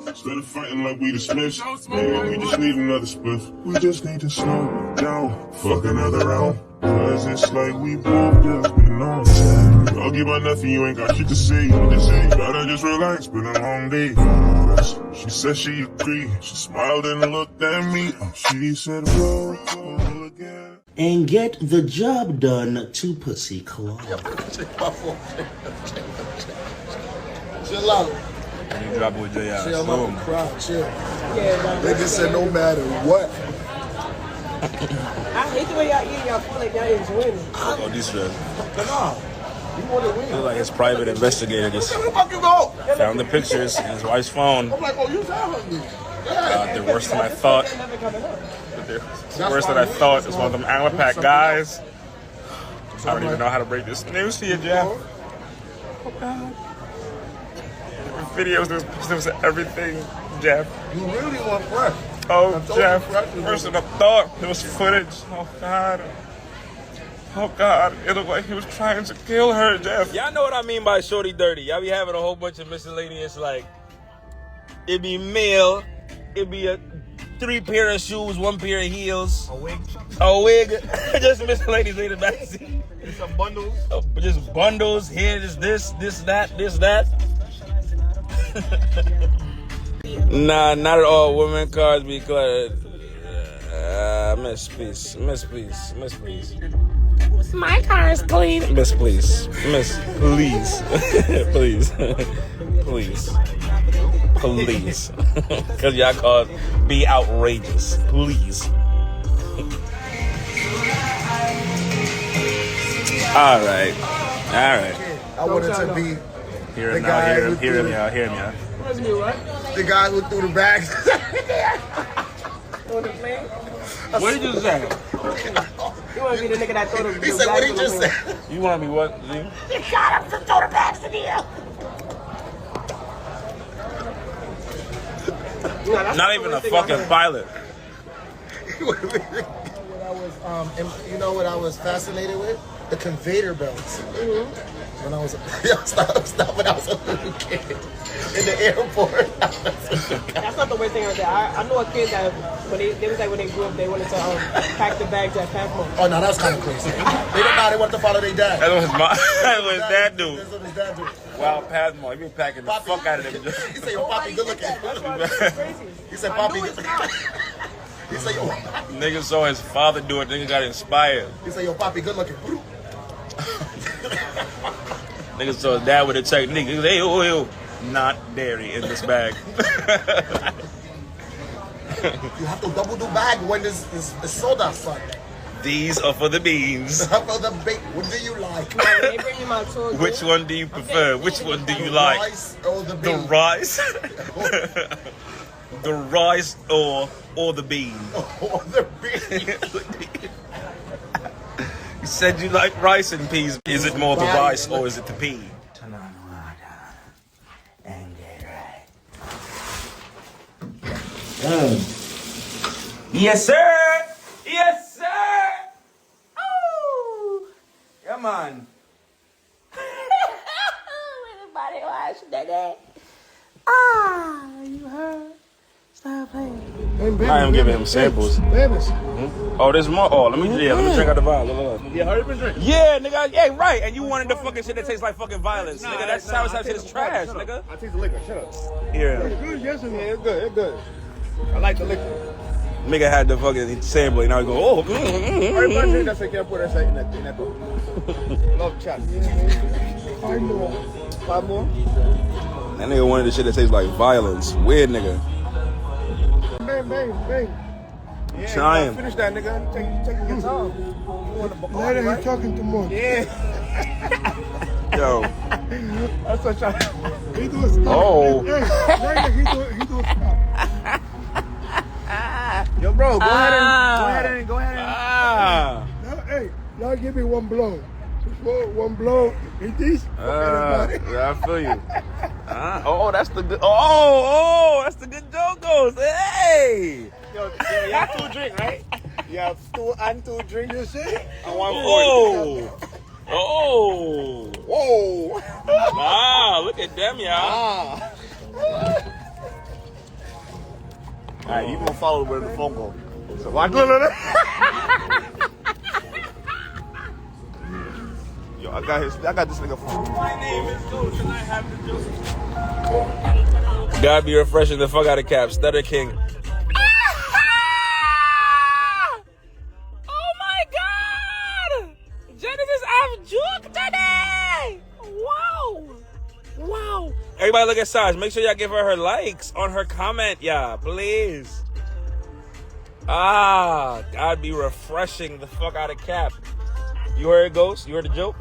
Instead of fighting like we dismissed, maybe we just need another spliff. We just need to slow it down, fuck another round. Cause it's like we both just been on time. Talking about nothing, you ain't got shit to say. Gotta just relax, been a long day. She said she agreed. She smiled and looked at me. She said, roll again. And get the job done to Pussy Club. Chill out. You drop it with J.I. Chill, I'm up to cry. Chill. Yeah, nigga said no matter what. I hate the way y'all eat. Y'all feel like y'all enjoying it. Oh, de-stress. Come on. You want to win. Look like his private investigator just Where the fuck you go? found the pictures in his wife's phone. I'm like, oh, you found me. They're worse than I thought. They're worse than I thought. It's one of them Allen Pack guys. I don't even know how to break this news to you, Jeff. Oh, God. Videos, there's everything, Jeff. You really want fresh. Oh, Jeff, first I thought it was footage. Oh, God. Oh, God. It looked like he was trying to kill her, Jeff. Y'all know what I mean by shorty dirty. Y'all be having a whole bunch of miscellaneous, like, it be male, it be a 3 pair of shoes, 1 pair of heels. A wig. Just miscellaneous in the backseat. Some bundles. Just bundles. Here is this, that. Nah, not at all. Women cars be cluttered. Miss, please. My car is clean. Miss, please. Please. Because y'all cars be outrageous. Please. All right. I wanted to be Hear him, y'all. the guy who threw the bags. What did you say? You want to be the nigga that throw the He said, what he just said? You want to be what, Z? He got him to throw the bags in the air. Not even a fucking pilot. You know what I was fascinated with? The conveyor belts. When I was stop when I was a little kid in the airport. That's not the weird thing out there. I know a kid that when they was like when they grew up they wanted to pack the bags at Pathmo. Oh no, that's kind of crazy. They didn't know they wanted to follow their dad. That's what his dad do. That's what his dad do. Wow, Pathmo, he be packing the fuck out of them. He said, "Yo, Poppy, good looking." That's why it's crazy. He said, "Poppy, good looking." He said, "Yo." Nigga saw his father do it. Nigga got inspired. He said, "Yo, Poppy, good looking." Nigga saw his dad with a technique. He said, "Hey, yo, not dairy in this bag." You have to double the bag when it's soda, son. These are for the beans. For the bait. What do you like? They bring me my tour. Which one do you prefer? Which one do you like? Rice or the The bean? rice? The rice or the bean? Or the bean. You said you like rice and peas. Is it more the rice or is it the pea? Turn on the water and get right. Yes, sir. Yes, sir. Oh, come on. Everybody watch that. Ah, you heard? Stop playing. I am giving him samples. Oh, there's more. Oh, let me drink out the bottle. Look. Yeah, hurry up and drink. Yeah, nigga. Yeah, right. And you wanted the fucking shit that tastes like fucking violence, nigga. That's how it's shit is trash, nigga. I taste the liquor. Shut up. Yeah. It's good, yes, it's good. It's good. I like the liquor. Nigga had the fucking sample, and now he go, oh. Hurry up and drink. That's it. Can't put that in that book. Love chat. 5 more. 5 more. That nigga wanted the shit that tastes like violence. Weird nigga. Bang. Yeah, Trying. finish that, nigga. Take your time. Later, he's talking too much. Yeah. Yo. That's what I'm He do it. Oh. Hey, later, he do it. Yo, bro, go ahead and. Ah. Now, hey, now give me one blow. One blow. Eat this. Yeah, I feel you. Oh, that's the good. Oh, that's the good jokos. Hey. Yo, you have 2 drinks, right? You have 2 and 2 drinks, you see? And 140. Whoa. Wow, look at them, y'all. Alright, you gonna follow with the phone call. So watch. Look. Yo, I got this nigga phone. My name is Coach and I have the juice. God be refreshing the fuck out of Cap. Stutter King. Oh my God! Genesis, I've juked today! Wow. Everybody look at Saj. Make sure y'all give her likes on her comment, yeah, please. God be refreshing the fuck out of Cap. You heard it, Ghost? You heard the joke?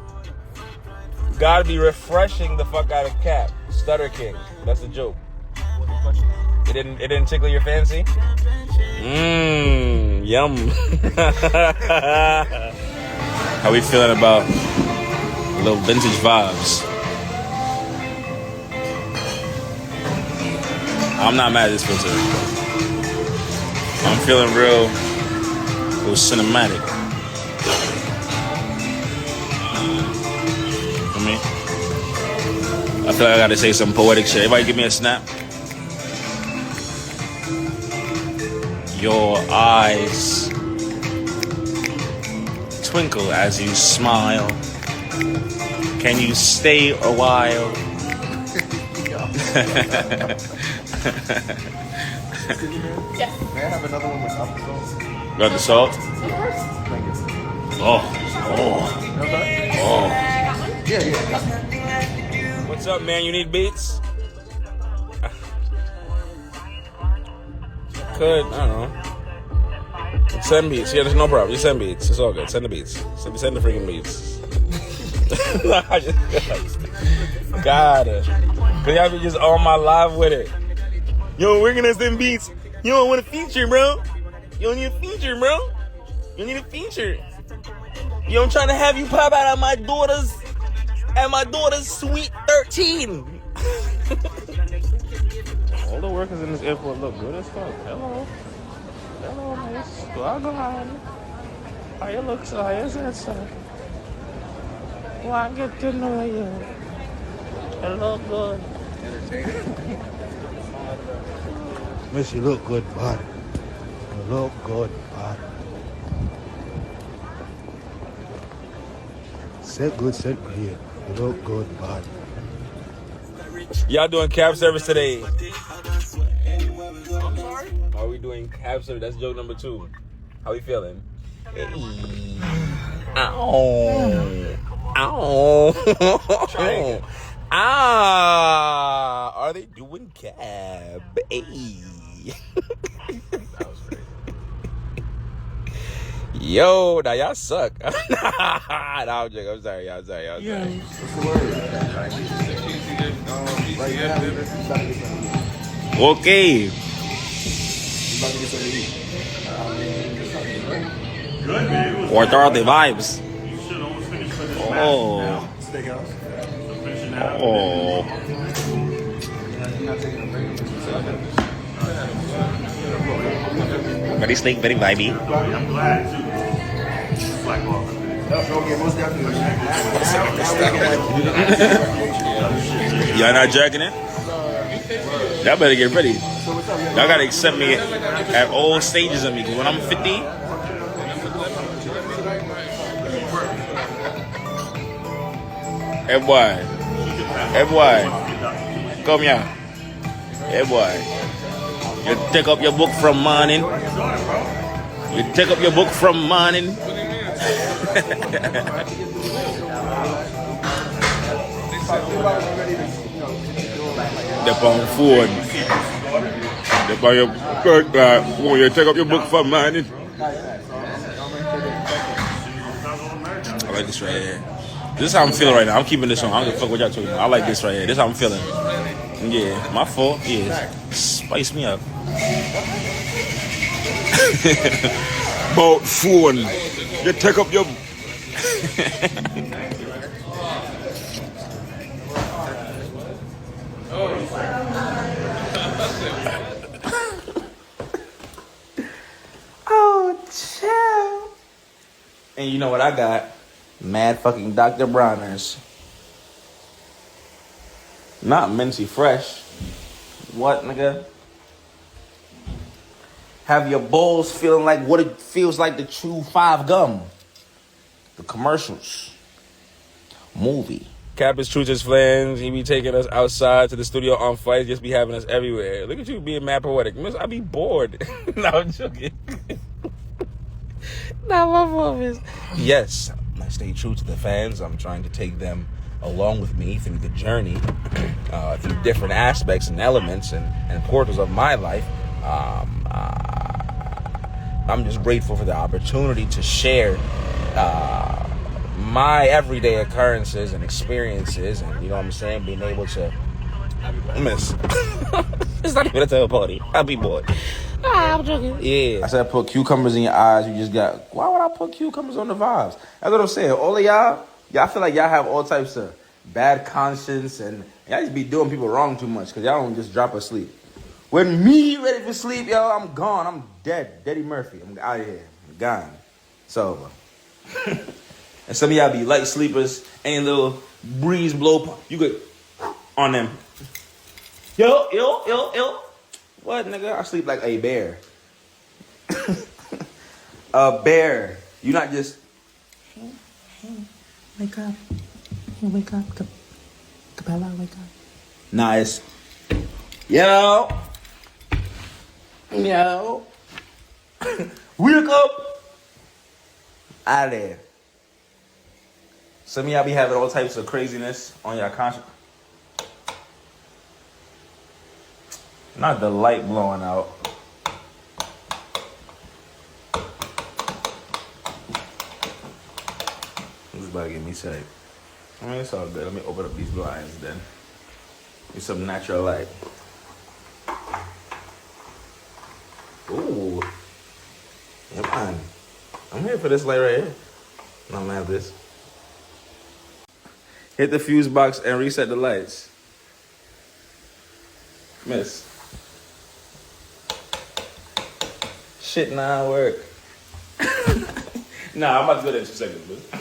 God be refreshing the fuck out of Cap. Stutter King. That's the joke. It didn't tickle your fancy? Yum. How we feeling about little vintage vibes? I'm not mad at this filter. I'm feeling real cinematic. For me, I feel like I gotta say some poetic shit. Everybody give me a snap. Your eyes twinkle as you smile. Can you stay a while? Yes. May I have another one with salt? Got the salt? Oh. Yeah. What's up, man? You need beats? Could, I don't know. Send beats. Yeah, there's no problem. You send beats. It's all good. Send the beats. Send the freaking beats. Got it. Cause y'all be just on my live with it. Yo, we're gonna send beats. You don't want a feature, bro. You don't need a feature, bro. You need a feature. Yo, I'm trying to have you pop out at my daughter's sweet 13. All the workers in this airport look good as fuck. Hello, miss. Go on. How you look, sir? How is that, sir? Well, I get to know you. You look good. Miss, you look good, bud. You look good, bud. Sit good, sit here. You look good, bud. Y'all doing cab service today? I'm sorry? Are we doing cab service? That's joke number 2. How we feeling? Hey. Ow. Are they doing cab? Hey. That was crazy. Yo, now y'all suck. Nah, I'm joking. I'm sorry. Y'all sorry. Yeah. What's the word? Okay. Good, man. It was What are the vibes? You should almost finish with this Oh. Steakhouse. Finishing that up. Oh. Very sleek, very vibey. I'm glad, too. Slack off. Okay, most definitely. Y'all not jacking it? Y'all better get ready. Y'all gotta accept me at all stages of me. Cause when I'm 50, hey boy, come here. Hey boy, you take up your book from morning. You take up your book from morning. The pound food. The buy your when you take up your book from morning. I like this right here. This is how I'm feeling right now. I'm keeping this on. I don't give a fuck what y'all talking about. I like this right here. This is how I'm feeling. Yeah, my fault. Yeah, spice me up. About phone. You take up your. Oh, chill. And you know what I got? Mad fucking Dr. Browners. Not mincy fresh. What, nigga? have your balls feeling like what it feels like to chew 5 gum. The commercials. Movie. Cap is true to his plans. He be taking us outside to the studio on flights, just be having us everywhere. Look at you being mad poetic. Miss, I be bored. No, I'm joking. Not my fault. Yes, I stay true to the fans. I'm trying to take them along with me through the journey, through different aspects and elements and portals of my life. I'm just grateful for the opportunity to share my everyday occurrences and experiences, and you know what I'm saying, being able to miss. It's not even a tail party. I'll be bored. I'm joking. Yeah. I said put cucumbers in your eyes. You just got. Why would I put cucumbers on the vibes? That's what I'm saying. All of y'all feel like y'all have all types of bad conscience, and y'all just be doing people wrong too much because y'all don't just drop asleep. When me ready for sleep, yo, I'm gone. I'm dead. Eddie Murphy. I'm out of here. I'm gone. It's over. And some of y'all be light sleepers. Ain't little breeze blow. You could on them. Yo. What, nigga? I sleep like a bear. A bear. You not just. Hey, wake up. Hey, wake up. Capella, wake up. Nah, it's. Yo. Wake up. Out of there. Some of y'all be having all types of craziness on your conscience. Not the light blowing out. This is about to get me sick. I mean, it's all good. Let me open up these blinds then. Get some natural light. Ooh. Come on. I'm here for this light right here. I'm gonna have this. Hit the fuse box and reset the lights. Miss. Shit, nah, work. Nah, I'm about to go there in 2 seconds, but I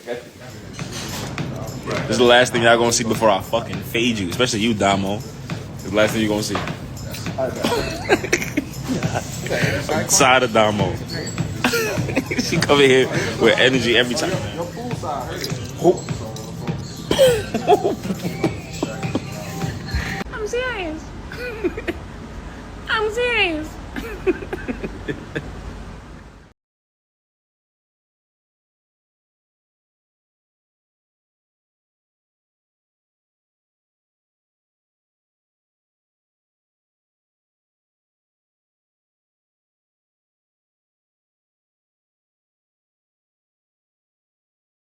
got you. This is the last thing y'all gonna see before I fucking fade you, especially you, Damo. This is the last thing you gonna see. Side of Damo. She come in here with energy every time. I'm serious. I'm serious.